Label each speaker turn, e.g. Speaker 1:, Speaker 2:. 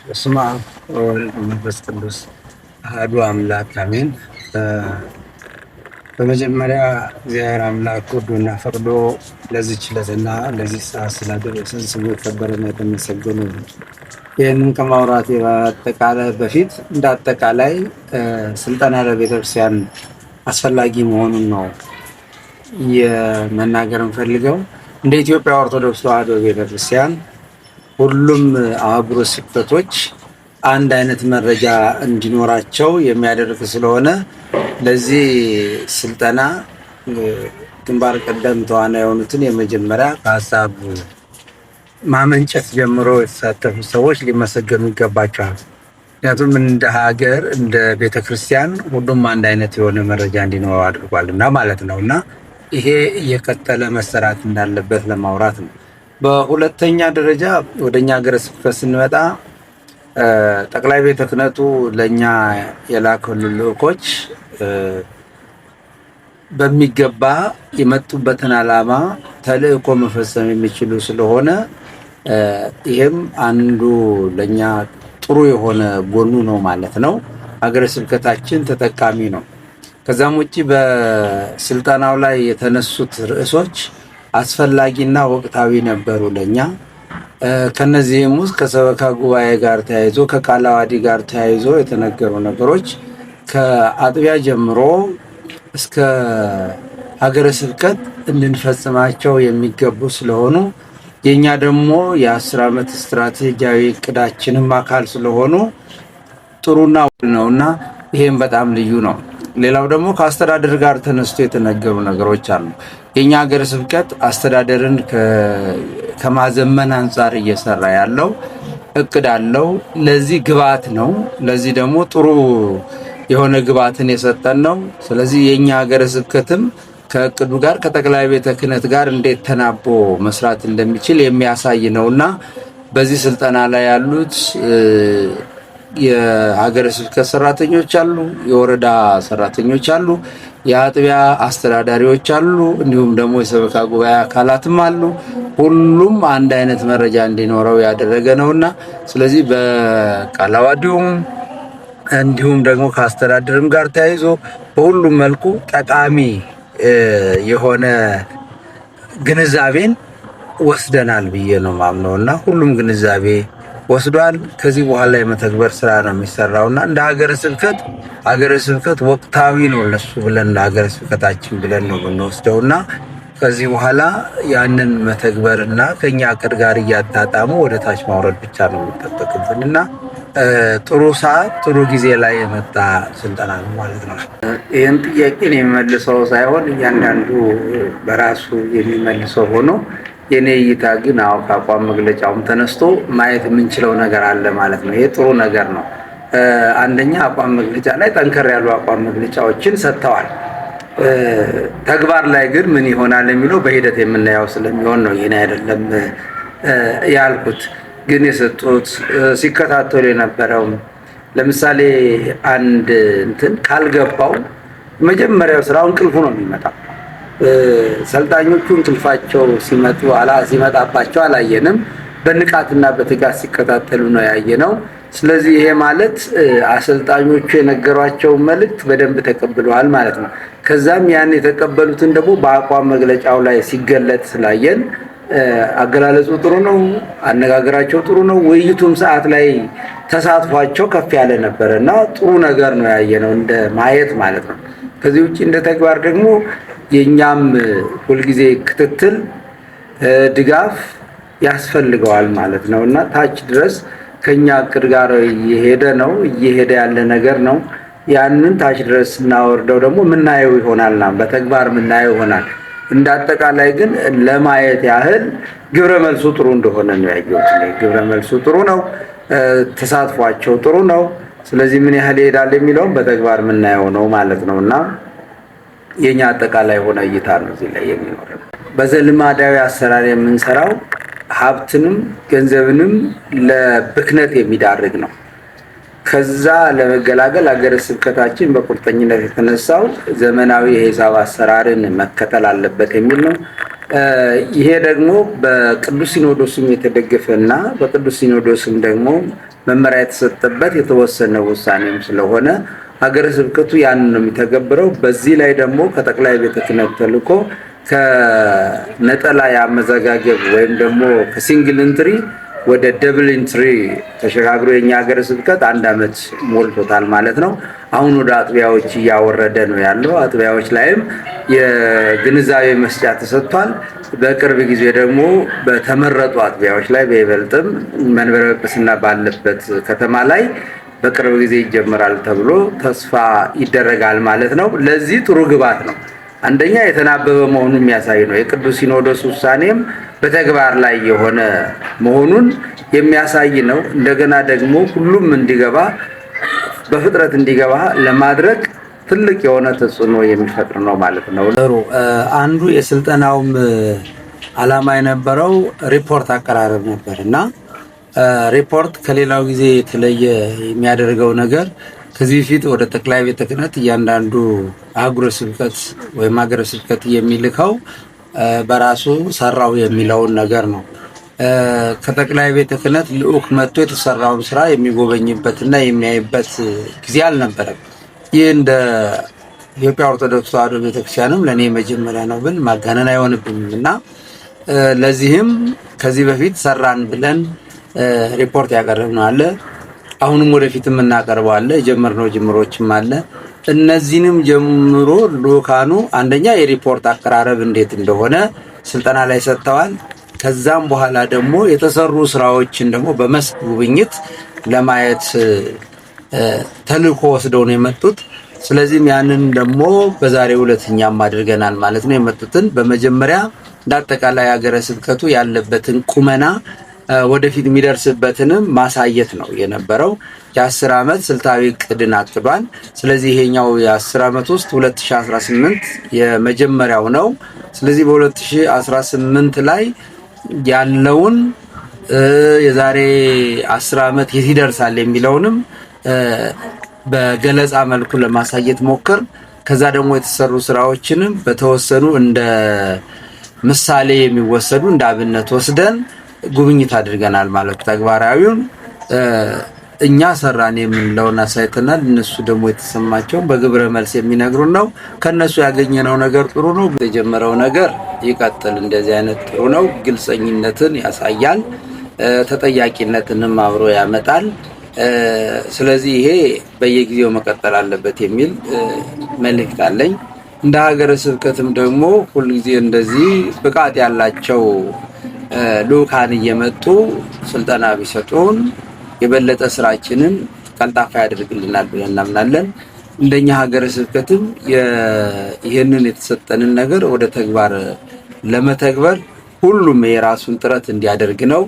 Speaker 1: በስመ አብ ወወልድ ወመንፈስ ቅዱስ አሐዱ አምላክ አሜን። በመጀመሪያ እግዚአብሔር አምላክ ወዶና ፈቅዶ ለዚች ዕለትና ለዚህ ሰዓት ስላደረሰን ስሙ የከበረና የተመሰገነ ይሁን። ይህንን ከማውራቴ በፊት እንደ አጠቃላይ ስልጠና ለቤተክርስቲያን አስፈላጊ መሆኑን ነው የመናገር እንፈልገው። እንደ ኢትዮጵያ ኦርቶዶክስ ተዋሕዶ ቤተክርስቲያን ሁሉም አህጉረ ስብከቶች አንድ አይነት መረጃ እንዲኖራቸው የሚያደርግ ስለሆነ ለዚህ ስልጠና ግንባር ቀደም ተዋናይ የሆኑትን የመጀመሪያ ከሀሳብ ማመንጨት ጀምሮ የተሳተፉ ሰዎች ሊመሰገኑ ይገባቸዋል። ምክንያቱም እንደ ሀገር እንደ ቤተክርስቲያን ሁሉም አንድ አይነት የሆነ መረጃ እንዲኖረው አድርጓልና ማለት ነው እና ይሄ እየቀጠለ መሰራት እንዳለበት ለማውራት ነው። በሁለተኛ ደረጃ ወደኛ ሀገረ ስብከት ስንመጣ ጠቅላይ ቤተ ክህነቱ ለእኛ የላከልን ልዑኮች በሚገባ የመጡበትን ዓላማ ተልእኮ መፈጸም የሚችሉ ስለሆነ ይህም አንዱ ለእኛ ጥሩ የሆነ ጎኑ ነው ማለት ነው። ሀገረ ስብከታችን ተጠቃሚ ነው። ከዛም ውጭ በስልጠናው ላይ የተነሱት ርዕሶች አስፈላጊና ወቅታዊ ነበሩ ለኛ። ከነዚህም ውስጥ ከሰበካ ጉባኤ ጋር ተያይዞ ከቃለ ዓዋዲ ጋር ተያይዞ የተነገሩ ነገሮች ከአጥቢያ ጀምሮ እስከ ሀገረ ስብከት እንድንፈጽማቸው የሚገቡ ስለሆኑ የኛ ደግሞ የ10 ዓመት ስትራቴጂያዊ እቅዳችንም አካል ስለሆኑ ጥሩና ነውና ይሄም በጣም ልዩ ነው። ሌላው ደግሞ ከአስተዳደር ጋር ተነስቶ የተነገሩ ነገሮች አሉ። የኛ ሀገረ ስብከት አስተዳደርን ከማዘመን አንጻር እየሰራ ያለው እቅድ አለው። ለዚህ ግብዓት ነው። ለዚህ ደግሞ ጥሩ የሆነ ግብዓትን የሰጠን ነው። ስለዚህ የኛ ሀገረ ስብከትም ከእቅዱ ጋር ከጠቅላይ ቤተ ክህነት ጋር እንዴት ተናቦ መስራት እንደሚችል የሚያሳይ ነውና በዚህ ስልጠና ላይ ያሉት የሀገረ ስብከት ሰራተኞች አሉ፣ የወረዳ ሰራተኞች አሉ፣ የአጥቢያ አስተዳዳሪዎች አሉ፣ እንዲሁም ደግሞ የሰበካ ጉባኤ አካላትም አሉ። ሁሉም አንድ አይነት መረጃ እንዲኖረው ያደረገ ነውና ስለዚህ በቃለ ዓዋዲውም እንዲሁም ደግሞ ከአስተዳደርም ጋር ተያይዞ በሁሉም መልኩ ጠቃሚ የሆነ ግንዛቤን ወስደናል ብዬ ነው ማምነውና ሁሉም ግንዛቤ ወስዷል። ከዚህ በኋላ የመተግበር ስራ ነው የሚሰራውና እንደ ሀገረ ስብከት ወቅታዊ ነው ለሱ ብለን ለሀገረ ስብከታችን ብለን ነው የምንወስደውና ከዚህ በኋላ ያንን መተግበርና ከኛ እቅድ ጋር እያጣጣሙ ወደ ታች ማውረድ ብቻ ነው የሚጠበቅብንና ጥሩ ሰዓት ጥሩ ጊዜ ላይ የመጣ ስልጠና ነው ማለት ነው። ይህን ጥያቄን የሚመልሰው ሳይሆን እያንዳንዱ በራሱ የሚመልሰው ሆኖ የኔ እይታ ግን ከአቋም መግለጫውም ተነስቶ ማየት የምንችለው ነገር አለ ማለት ነው። ይሄ ጥሩ ነገር ነው። አንደኛ አቋም መግለጫ ላይ ጠንከር ያሉ አቋም መግለጫዎችን ሰጥተዋል። ተግባር ላይ ግን ምን ይሆናል የሚለው በሂደት የምናየው ስለሚሆን ነው። ይሄን አይደለም ያልኩት። ግን የሰጡት ሲከታተሉ የነበረው ለምሳሌ አንድ እንትን ካልገባው መጀመሪያው ስራው እንቅልፉ ነው የሚመጣው። ሰልጣኞቹ እንቅልፋቸው ሲመጣባቸው አላየንም። በንቃትና በትጋት ሲከታተሉ ነው ያየነው። ስለዚህ ይሄ ማለት አሰልጣኞቹ የነገሯቸው መልእክት በደንብ ተቀብለዋል ማለት ነው። ከዛም ያን የተቀበሉትን ደግሞ በአቋም መግለጫው ላይ ሲገለጥ ስላየን አገላለጹ ጥሩ ነው፣ አነጋገራቸው ጥሩ ነው። ውይይቱም ሰዓት ላይ ተሳትፏቸው ከፍ ያለ ነበረና ጥሩ ነገር ነው ያየነው እንደ ማየት ማለት ነው። ከዚህ ውጪ እንደ ተግባር ደግሞ የኛም ሁልጊዜ ክትትል ድጋፍ ያስፈልገዋል ማለት ነውና ታች ድረስ ከኛ እቅድ ጋር እየሄደ ያለ ነገር ነው። ያንን ታች ድረስ እናወርደው ደግሞ ምናየው ይሆናልና በተግባር ምናየው ይሆናል። እንዳጠቃላይ ግን ለማየት ያህል ግብረ መልሱ ጥሩ እንደሆነ ነው ያየሁት። ግብረ መልሱ ጥሩ ነው፣ ተሳትፏቸው ጥሩ ነው። ስለዚህ ምን ያህል ይሄዳል የሚለውን በተግባር ምናየው ነው ማለት ነውና የኛ አጠቃላይ ሆነ እይታ ነው እዚህ ላይ የሚኖረው። በዘልማዳዊ አሰራር የምንሰራው ሀብትንም ገንዘብንም ለብክነት የሚዳርግ ነው። ከዛ ለመገላገል ሀገረ ስብከታችን በቁርጠኝነት የተነሳው ዘመናዊ የሂሳብ አሰራርን መከተል አለበት የሚል ነው። ይሄ ደግሞ በቅዱስ ሲኖዶስም የተደገፈና በቅዱስ ሲኖዶስም ደግሞ መመሪያ የተሰጠበት የተወሰነ ውሳኔም ስለሆነ ሀገረ ስብከቱ ያንን ነው የሚተገብረው። በዚህ ላይ ደግሞ ከጠቅላይ ቤተ ክህነት ተልኮ ከነጠላ የአመዘጋገብ ወይም ደግሞ ከሲንግል ኢንትሪ ወደ ደብል ኢንትሪ ተሸጋግሮ የኛ ሀገረ ስብከት 1 ዓመት ሞልቶታል ማለት ነው። አሁን ወደ አጥቢያዎች እያወረደ ነው ያለው። አጥቢያዎች ላይም የግንዛቤ መስጫ ተሰጥቷል። በቅርብ ጊዜ ደግሞ በተመረጡ አጥቢያዎች ላይ በይበልጥም መንበረ ጵጵስና ባለበት ከተማ ላይ በቅርብ ጊዜ ይጀምራል ተብሎ ተስፋ ይደረጋል ማለት ነው። ለዚህ ጥሩ ግብዓት ነው። አንደኛ የተናበበ መሆኑን የሚያሳይ ነው። የቅዱስ ሲኖዶስ ውሳኔም በተግባር ላይ የሆነ መሆኑን የሚያሳይ ነው። እንደገና ደግሞ ሁሉም እንዲገባ በፍጥረት እንዲገባ ለማድረግ ትልቅ የሆነ ተጽዕኖ የሚፈጥር ነው ማለት ነው። አንዱ የስልጠናውም ዓላማ የነበረው ሪፖርት አቀራረብ ነበር እና ሪፖርት ከሌላው ጊዜ የተለየ የሚያደርገው ነገር ከዚህ በፊት ወደ ጠቅላይ ቤተ ክህነት እያንዳንዱ አህጉረ ስብከት ወይም ሀገረ ስብከት የሚልከው በራሱ ሰራው የሚለውን ነገር ነው። ከጠቅላይ ቤተ ክህነት ልዑክ መጥቶ የተሰራውን ስራ የሚጎበኝበትና የሚያይበት ጊዜ አልነበረም። ይህ እንደ ኢትዮጵያ ኦርቶዶክስ ተዋሕዶ ቤተክርስቲያንም ለእኔ መጀመሪያ ነው ብል ማጋነን አይሆንብኝም እና ለዚህም ከዚህ በፊት ሰራን ብለን ሪፖርት ያቀረብነው አለ። አሁንም ወደፊትም እናቀርበው አለ። የጀመርነው ጅምሮችም አለ። እነዚህንም ጀምሮ ልኡካኑ አንደኛ የሪፖርት አቀራረብ እንዴት እንደሆነ ስልጠና ላይ ሰጥተዋል። ከዛም በኋላ ደግሞ የተሰሩ ስራዎችን ደግሞ በመስክ ጉብኝት ለማየት ተልእኮ ወስደው ነው የመጡት። ስለዚህም ያንን ደግሞ በዛሬው ዕለት እኛም አድርገናል ማለት ነው። የመጡትን በመጀመሪያ እንዳጠቃላይ ሀገረ ስብከቱ ያለበትን ቁመና ወደፊት የሚደርስበትንም ማሳየት ነው የነበረው። የ10 ዓመት ስልታዊ ዕቅድን አቅዷል። ስለዚህ ይሄኛው የ10 ዓመት ውስጥ 2018 የመጀመሪያው ነው። ስለዚህ በ2018 ላይ ያለውን የዛሬ 10 ዓመት የት ይደርሳል የሚለውንም በገለጻ መልኩ ለማሳየት ሞክር። ከዛ ደግሞ የተሰሩ ስራዎችንም በተወሰኑ እንደ ምሳሌ የሚወሰዱ እንደ አብነት ወስደን ጉብኝት አድርገናል ማለት ተግባራዊውን እኛ ሰራን የምንለውን አሳይተናል። እነሱ ደግሞ የተሰማቸው በግብረ መልስ የሚነግሩን ነው። ከነሱ ያገኘነው ነገር ጥሩ ነው። የጀመረው ነገር ይቀጥል። እንደዚህ አይነት ጥሩ ነው። ግልጸኝነትን ያሳያል፣ ተጠያቂነትንም አብሮ ያመጣል። ስለዚህ ይሄ በየጊዜው መቀጠል አለበት የሚል መልእክት አለኝ። እንደ ሀገረ ስብከትም ደግሞ ሁልጊዜ እንደዚህ ብቃት ያላቸው ልኡካን እየመጡ ስልጠና ቢሰጡን የበለጠ ስራችንን ቀልጣፋ ያደርግልናል ብለን እናምናለን። እንደኛ ሀገረ ስብከትም ይህንን የተሰጠንን ነገር ወደ ተግባር ለመተግበር ሁሉም የራሱን ጥረት እንዲያደርግ ነው።